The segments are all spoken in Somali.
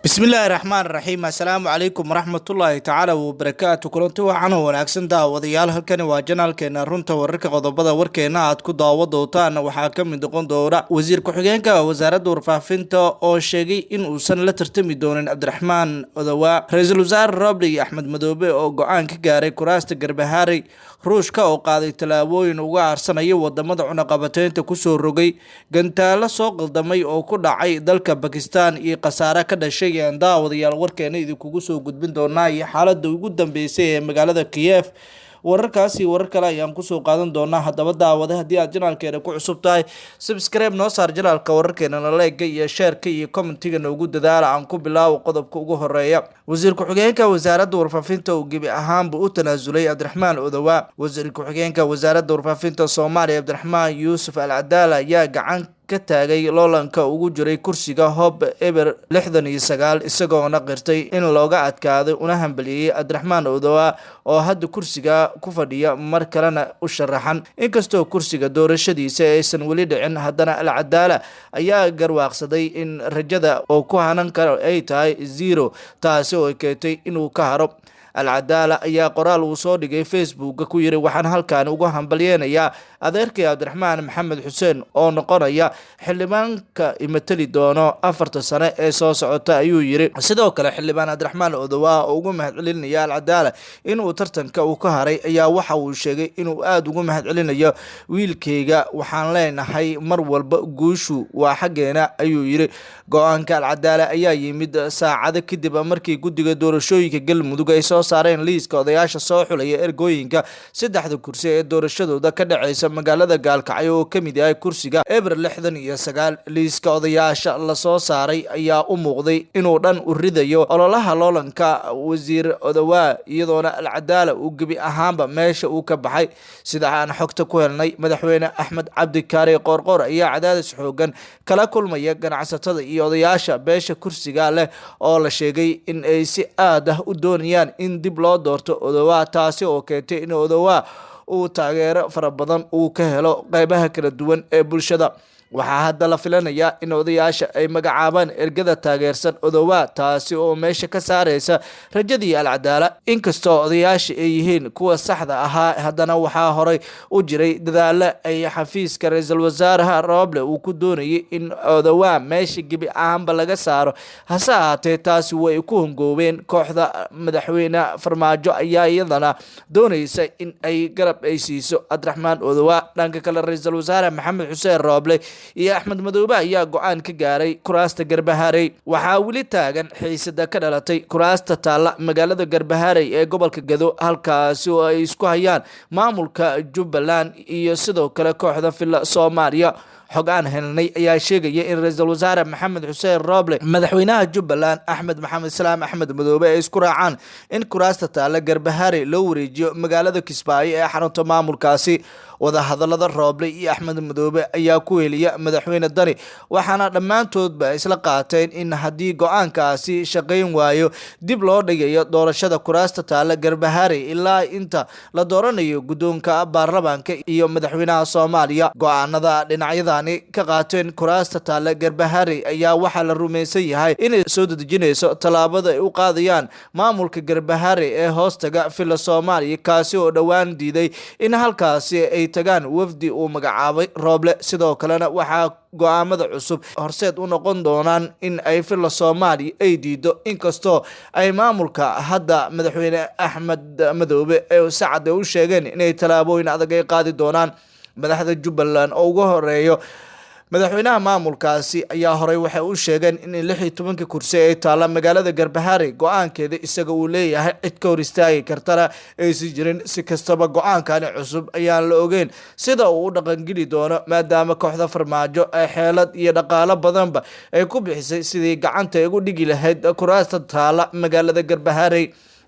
بسم الله الرحمن الرحيم السلام عليكم ورحمة الله تعالى وبركاته كلنتي waxaan wanaagsan daawadayaal halkani waa janaalkeena runta wararka qodobada warkeena aad ku daawo doontaan waxaa ka mid noqon doona wasiir ku-xigeenka wasaaradda warfaafinta oo sheegay in uusan la tartami doonin Cabdiraxmaan Odawa ra'iisul wasaare Roble Axmed Madoobe oo go'aan ka gaaray kuraasta Garbahaare ruushka oo qaaday talaabooyin uga aarsanaya wadamada cunaqabateynta ku soo rogay gantaalo soo qaldamay oo ku dhacay dalka Pakistan iyo qasaare ka dhashay daawadayaal warkeena idinkugu soo gudbin doonaa iyo xaaladda ugu dambeysay ee magaalada Kiev wararkaasi warar kale ayaan ku soo qaadan doonaa haddaba daawada haddii aad janaalkeena ku cusub tahay subscribe noo saar janaalka wararkeena like iyo share iyo commentiga noogu dadaala aan ku bilaawo qodobka ugu horeeya wasiir ku-xigeenka wasaaradda warfaafinta oo gebi ahaanba u tanaasulay Cabdiraxmaan Odawa wasiir ku-xigeenka wasaaradda warfaafinta Soomaaliya Cabdiraxmaan Yuusuf Al Cadaala ayaa gacan ka taagay loolanka ugu jiray kursiga Hob Eber 69 isagoona qirtay in looga adkaaday una hambaliyay Cabdiraxmaan Odawa oo hadda kursiga ku fadhiya mar kalena u sharaxan inkastoo kursiga doorashadiisa aysan weli dhicin haddana Al Cadaala ayaa garwaaqsaday in rajada oo ku hanan karo ay tahay 0 taasi oo keentay inuu ka haro Al Cadaala ayaa qoraal uu soo dhigay Facebook ku yiri waxaan halkaan ugu hambalyeynaya adeerkay Cabdiraxmaan Maxamed Xuseen oo noqonaya xildhibaanka imatali doono 4 sano ee soo socota ayuu yiri sidoo kale xildhibaan Cabdiraxmaan Odawa oo ugu mahadcelinaya Al Cadaala inuu tartanka uu ka haray ayaa waxa uu sheegay inuu aad ugu mahadcelinayo wiilkayga waxaan leenahay mar walba guushu waa xageena ayuu yiri go'aanka Al Cadaala ayaa yimid saacado kadib markii guddiga doorashooyinka Galmudug ay soo saareen liiska odayaasha soo xulaya ergooyinka saddexda kursi ee doorashadooda ka dhacaysa magaalada Gaalkacyo oo kamid yahay kursiga Eber 69 liiska odayaasha la soo saaray ayaa u muuqday inuu dhan u ridayo ololaha loolanka wasiir Odawa iyadoona Al Cadaala uu gebi ahaanba meesha uu ka baxay sida aan xogta ku helnay madaxweyne Axmed Cabdi Kaari Qoorqoor ayaa cadaadis xoogan kala kulmaya ganacsatada iyo odayaasha beesha kursiga leh oo la sheegay in ay si aad ah u doonayaan in dib loo doorto Odawa taasi oo keentay in Odawa uu taageero fara badan uu ka helo qaybaha kala duwan ee bulshada waxaa hadda la filanayaa in odayaasha ay magacaabaan ergada taageersan Odawa taasi oo meesha ka saareysa rajadii Al Cadaala inkastoo odayaasha ay yihiin kuwa saxda ahaa haddana waxaa horay u jiray dadaalo ay xafiiska ra'iisul wasaaraha Roble uu ku doonayay in Odawa meesha gebi ahaanba laga saaro hase ahaatee taasi way ku hongoobeen kooxda madaxweyne Farmaajo ayaa iyadana doonaysa in ay garab ay siiso Cabdiraxmaan Odawa dhanka kale ra'iisul wasaare Maxamed Xuseen Roble iyo Axmed Madoobe ayaa go'aan ka gaaray kuraasta Garbahaare waxaa weli taagan xiisada ka dhalatay kuraasta taala magaalada Garbahaare ee gobolka Gado halkaasi oo ay isku hayaan maamulka Jubbaland iyo sidoo kale kooxda Filla Soomaaliya xogaan helnay ayaa sheegaya in ra'iisul wasaare Maxamed Xuseen Roble madaxweynaha Jubbaland Axmed Maxamed Salaam Axmed Madoobe ay isku raacaan in kuraasta taala Garbahaare loo wareejiyo magaalada Kismaayo ee xarunta maamulkaasi wada hadalada Roble iyo Axmed Madoobe ayaa ku heliya madaxweyne Dani waxaana dhamaantoodba isla qaateen in haddii go'aankaasi shaqeyn waayo dib loo dhigayo doorashada kuraasta taala Garbahaare ilaa inta la dooranayo guddoonka baarlamaanka iyo madaxweynaha Soomaaliya go'aanada dhinacyadani ka qaateen kuraasta taala Garbahaare ayaa waxaa la rumaysan yahay inay soo dedejinayso talaabada ay u qaadayaan maamulka Garbahaare ee hoostaga Filla Soomaaliya kaasi oo dhawaan diiday in halkaasi ay tagaan wafdi uu magacaabay Roble sidoo kalena waxaa go'aamada cusub horseed u noqon doonaan in ay Filla Soomaaliya ay diido inkastoo ay maamulka hadda madaxweyne Axmed Madoobe ee saacad u sheegeen inay talaabooyin adag ay qaadi doonaan madaxda Jubbaland oo ugu horeeyo madaxweynaha maamulkaasi ayaa horay waxay u sheegeen in 16 kursi ay taala magaalada Garbahaare go'aankeeda isaga uu leeyahay cid ka hor istaagi kartana aysan jirin si kastaba go'aankani cusub ayaan la ogeyn sida uu u dhaqangeli doono maadaama kooxda Farmaajo ay xeelad iyo dhaqaale badanba ay ku bixisay sidii gacanta ay ugu dhigi lahayd kuraasta taala magaalada Garbahaare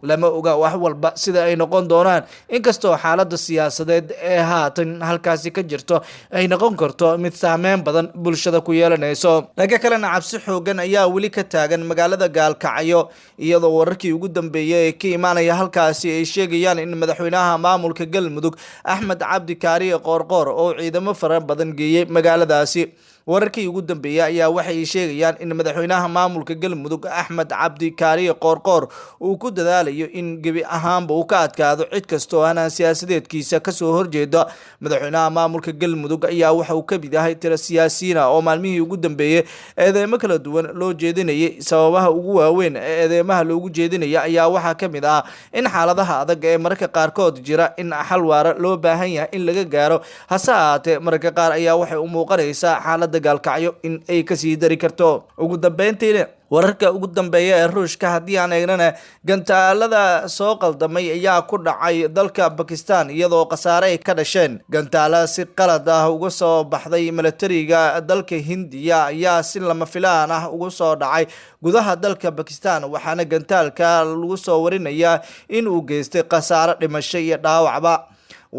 lama oga wax walba sida ay noqon doonaan inkastoo xaaladda siyaasadeed ee haatan halkaasi ka jirto ay noqon karto mid saameyn badan bulshada ku yeelanayso laga kalena cabsi xoogan ayaa weli ka taagan magaalada Gaalkacyo iyadoo wararkii ugu dambeeyay ee ka imaanaya halkaasi ay sheegayaan in madaxweynaha maamulka Galmudug Axmed Cabdi Kaari Qoorqoor oo ciidamo fara badan geeyay magaaladaasi wararkii ugu dambeeyay ayaa waxay sheegayaan in madaxweynaha maamulka Galmudug Axmed Cabdi Kaariye Qoorqoor uu ku dadaalayo in gebi ahaanba uu ka adkaado cid kasta oo aan siyaasadeedkiisa ka soo horjeeda. madaxweynaha maamulka Galmudug ayaa waxa uu ka mid yahay tiro siyaasiyiin oo maalmihii ugu dambeeyay eedeymo kala duwan loo jeedinayay. sababaha ugu waaweyn ee eedeymaha loogu jeedinaya ayaa waxaa ka mid ah in xaaladaha adag ee mararka qaarkood jira in xal waara loo baahan yahay in laga gaaro. hase ahaatee mararka qaar ayaa waxay u muuqanaysaa xaaladda gaalkacyo in ay kasii dari karto. ugu dambeyntiina wararka ugu dambeeya ee Ruushka haddii aan eegnana gantaalada soo qaldamay ayaa ku dhacay dalka Pakistan iyadoo khasaare ay ka dhasheen. gantaala si qalad ah uga soo baxday militariga dalka Hindiya ayaa si lama filaan ah uga soo dhacay gudaha dalka Pakistan, waxaana gantaalka lagu soo warinayaa in uu geystay khasaare dhimasho iyo dhaawacba.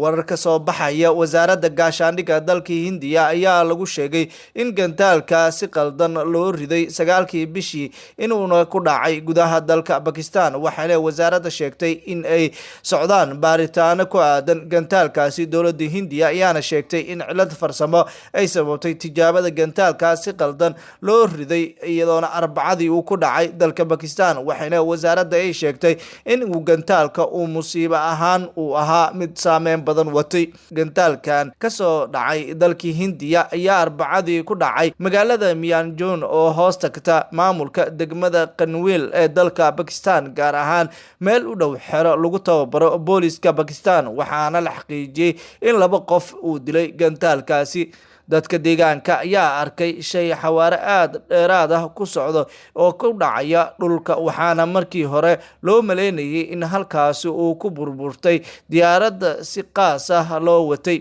warar ka soo baxaya wasaaradda gaashaandhigga dalka Hindiya ayaa lagu sheegay in gantaalka si qaldan loo riday 9kii bishii inuuna ku dhacay gudaha dalka Pakistan, waxaana wasaaradda sheegtay in ay socdaan baaritaano ku aadan gantaalkaasi. dowladda Hindiya ayaana sheegtay in cilad farsamo ay sababtay tijaabada gantaalka si qaldan loo riday iyadoona Arbacadii uu ku dhacay dalka Pakistan, waxaana wasaaradda ay sheegtay in uu gantaalka uu musiibo ahaan uu ahaa mid saameyn badan watay. gantaalkan ka soo dhacay dalka Hindiya ayaa Arbacadii ku dhacay magaalada Mianjun oo hoos tagta maamulka degmada Qanwil ee dalka Pakistan, gaar ahaan meel u dhow xero lagu tababaro booliska Pakistan, waxaana la xaqiijiyay in 2 qof uu dilay gantaalkaasi. dadka deegaanka ayaa arkay shay xawaare aad dheeraad ah ku socdo oo ku dhacaya dhulka, waxaana markii hore loo maleynayay in halkaasi uu ku burburtay diyaaradda si qaas ah loo watay.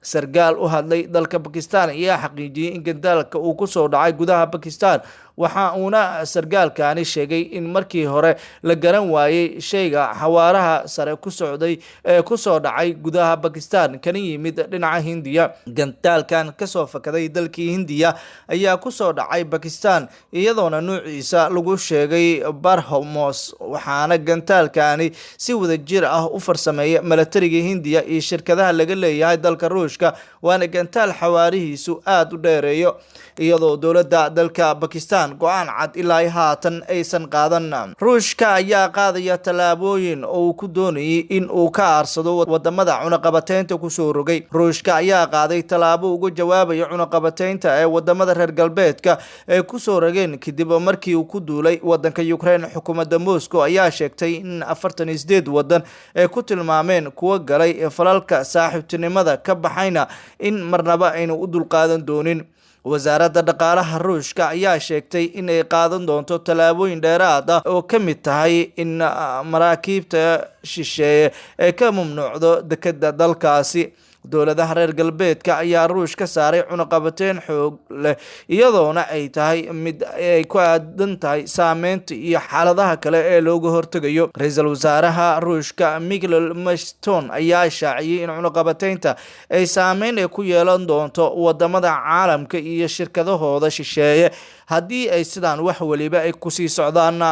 sargaal u hadlay dalka Pakistan ayaa xaqiijiyay in gantaalka uu ku soo dhacay gudaha Pakistan, waxa uuna sargaalkani sheegay in markii hore la garan waayay shayga xawaaraha sare ku socday ee ku soo dhacay gudaha Pakistan kana yimid dhinaca Hindiya. gantaalkan ka soo fakaday dalka Hindiya ayaa ku soo dhacay Pakistan iyadoona nuuciisa lagu sheegay Brahmos, waxaana gantaalkani si wadajir ah u farsameeyay militariga Hindiya iyo shirkadaha laga leeyahay dalka Ruushka, waana gantaal xawaarihiisu aad u dheereeyo. iyadoo dowladda dalka Pakistan go'aan cad ilaa haatan aysan qaadan. Ruushka ayaa qaadaya talaabooyin oo uu ku doonayay in uu ka aarsado wadamada cunaqabateynta ku soo rogay. Ruushka ayaa qaaday talaabo uga jawaabaya cunaqabateynta ee wadamada reer galbeedka ee ku soo rogeen kadib markii uu ku duulay wadanka Ukraine. xukuumadda Moscow ayaa sheegtay in 48 wadan ay ku tilmaameen kuwa galay falalka saaxiibtinimada ka baxayna in marnaba aynu u dulqaadan doonin. wasaaradda dhaqaalaha Ruushka ayaa sheegtay in ay qaadan doonto talaabooyin dheeraad ah oo ka mid tahay in maraakiibta shisheeye ay ka mamnuucdo dekedda dalkaasi. dowladaha reer galbeedka ayaa Ruush ka saaray cunaqabateyn xoog leh iyadoona ay tahay mid ay ku aadan tahay saameynta iyo xaaladaha kale ee looga hortagayo. ra'iisul wasaaraha Ruushka Mikhail Mishustin ayaa shaaciyay in cunaqabateynta ay saameyn ku yeelan doonto wadamada caalamka iyo shirkadahooda shisheeye haddii ay sidaan wax waliba ay ku sii socdaan.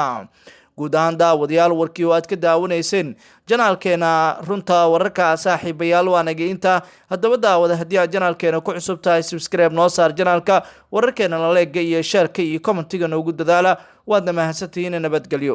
guud ahaan daawadayaal warkii oo aad ka daawanayseen janaalkeena runta wararka saaxiibayaal waa naga inta. haddaba daawada haddii aad janaalkeena ku cusub tahay subscribe noo saar janaalka, wararkeena la leega iyo shareka iyo commentiga noogu dadaala. waadna mahadsantihiin, nabadgelyo.